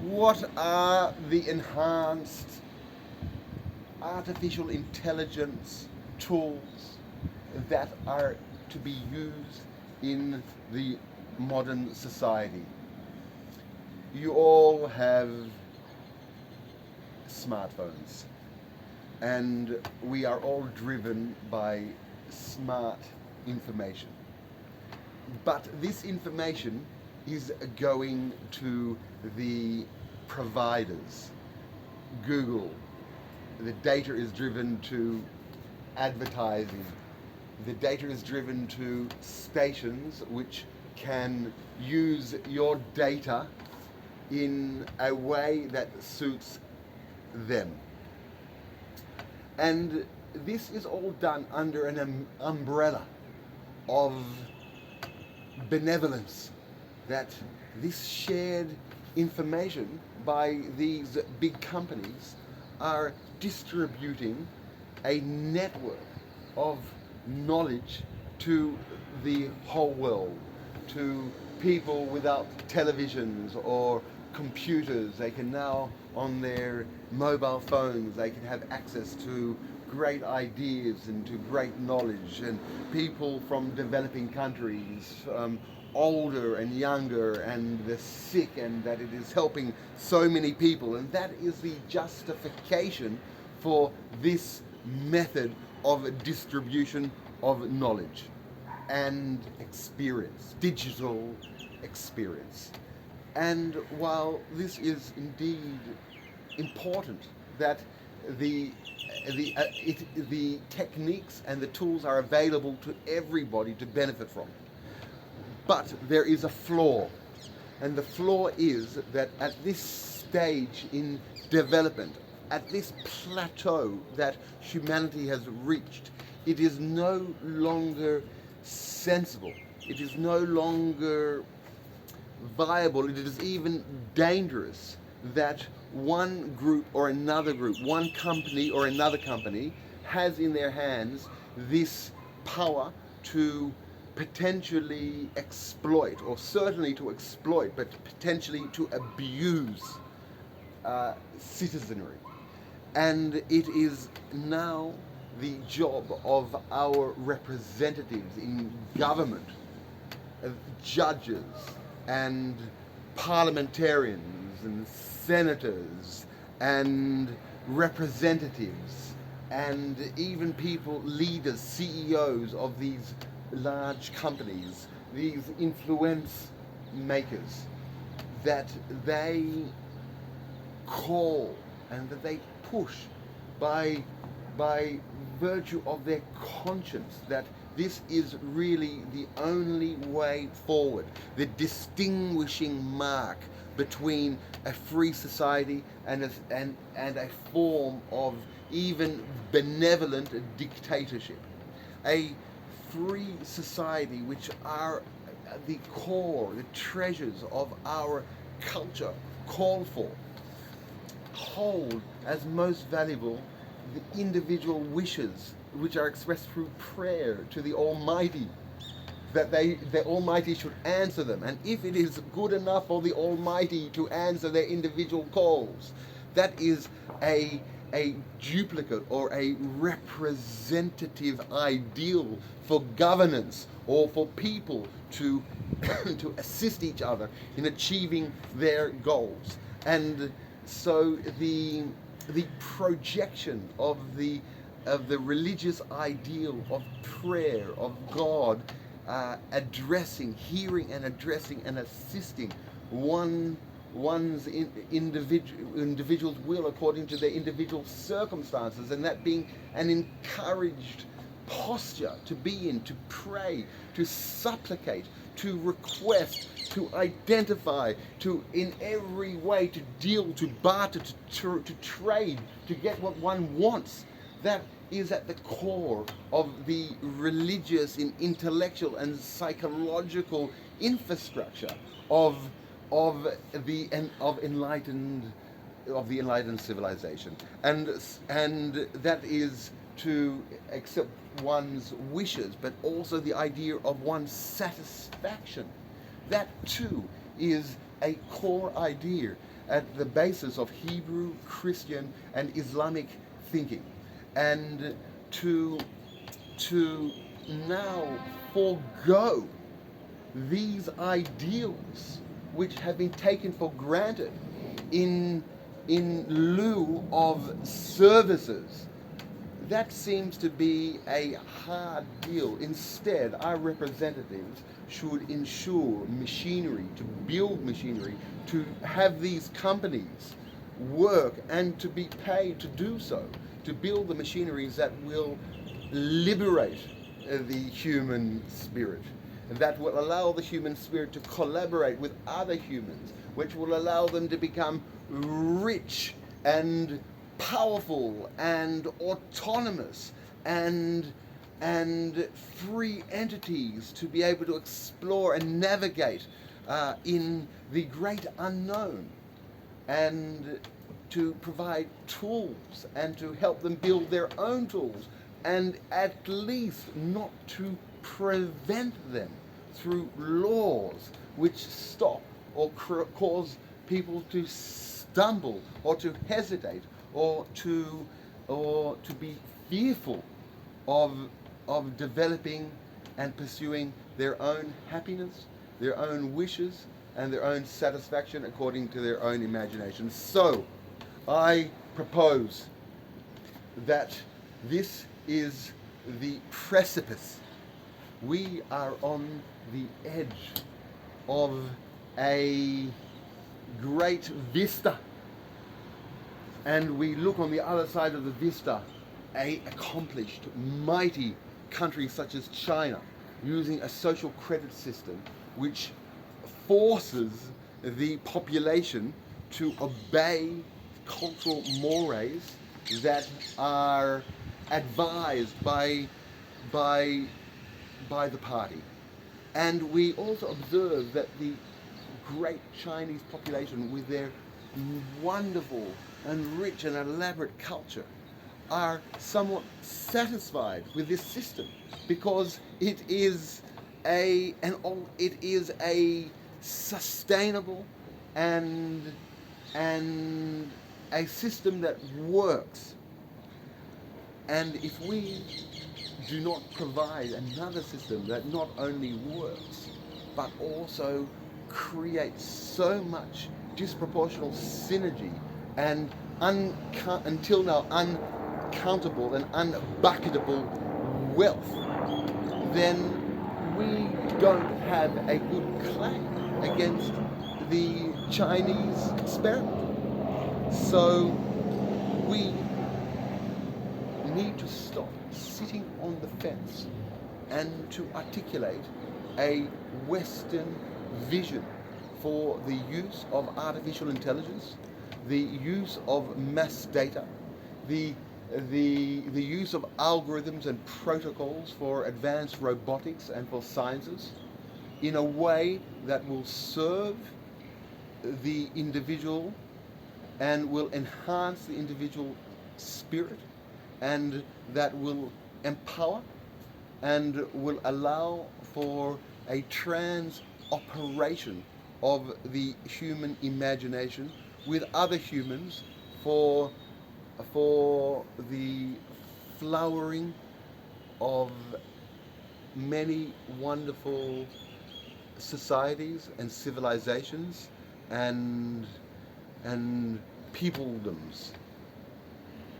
What are the enhanced artificial intelligence tools that are to be used in the modern society? You all have smartphones, and we are all driven by smart information. But this information is going to the providers. Google, the data is driven to advertising. The data is driven to stations which can use your data in a way that suits them. And this is all done under an umbrella of benevolence, that this shared information by these big companies are distributing a network of knowledge to the whole world, to people without televisions or computers. They can now, on their mobile phones, they can have access to great ideas and to great knowledge, and people from developing countries, older and younger, and the sick, and that it is helping so many people. And that is the justification for this method of distribution of knowledge and experience, digital experience. And while this is indeed important, that the the techniques and the tools are available to everybody to benefit from, but there is a flaw, and the flaw is that at this stage in development, at this plateau that humanity has reached, it is no longer sensible. It is no longer viable. It is even dangerous that one group or another group, one company or another company, has in their hands this power to potentially exploit, or certainly to exploit, but potentially to abuse citizenry. And it is now the job of our representatives in government, judges and parliamentarians and senators and representatives and even people, leaders, CEOs of these large companies, these influence makers, that they call and that they push by virtue of their conscience, that this is really the only way forward, the distinguishing mark between a free society and a form of even benevolent dictatorship. A free society, which are the core, the treasures of our culture, call for, hold as most valuable the individual wishes which are expressed through prayer to the Almighty, that the Almighty should answer them. And if it is good enough for the Almighty to answer their individual calls, that is a duplicate or a representative ideal for governance, or for people to to assist each other in achieving their goals. And so the projection of the religious ideal of prayer, of God addressing, hearing and addressing and assisting one's individual's will according to their individual circumstances, and that being an encouraged posture to be in, to pray, to supplicate, to request, to identify, to in every way to deal, to barter, to trade, to get what one wants. That is at the core of the religious and intellectual and psychological infrastructure of the enlightened civilization, and that is to accept one's wishes, but also the idea of one's satisfaction. That too is a core idea at the basis of Hebrew, Christian, and Islamic thinking, and to now forego these ideals which have been taken for granted in lieu of services. That seems to be a hard deal. Instead, our representatives should ensure machinery, to build machinery, to have these companies work and to be paid to do so, to build the machineries that will liberate the human spirit, that will allow the human spirit to collaborate with other humans, which will allow them to become rich and powerful and autonomous and free entities, to be able to explore and navigate in the great unknown, and to provide tools and to help them build their own tools, and at least not to prevent them through laws which stop or cause people to stumble or to hesitate or to be fearful of developing and pursuing their own happiness, their own wishes, and their own satisfaction according to their own imagination. So, I propose that this is the precipice. We are on the edge of a great vista, and we look on the other side of the vista, a accomplished, mighty country such as China, using a social credit system which forces the population to obey cultural mores that are advised by the party. And we also observe that the great Chinese population, with their wonderful and rich and elaborate culture, are somewhat satisfied with this system, because it is a sustainable and a system that works. And if we do not provide another system that not only works but also creates so much disproportional synergy and until now uncountable and unbucketable wealth, then we don't have a good claim against the Chinese experiment. So we need to stop sitting on the fence and to articulate a Western vision for the use of artificial intelligence, the use of mass data, the use of algorithms and protocols for advanced robotics and for sciences, in a way that will serve the individual and will enhance the individual spirit, and that will empower and will allow for a trans-operation of the human imagination with other humans for the flowering of many wonderful societies and civilizations and peopledoms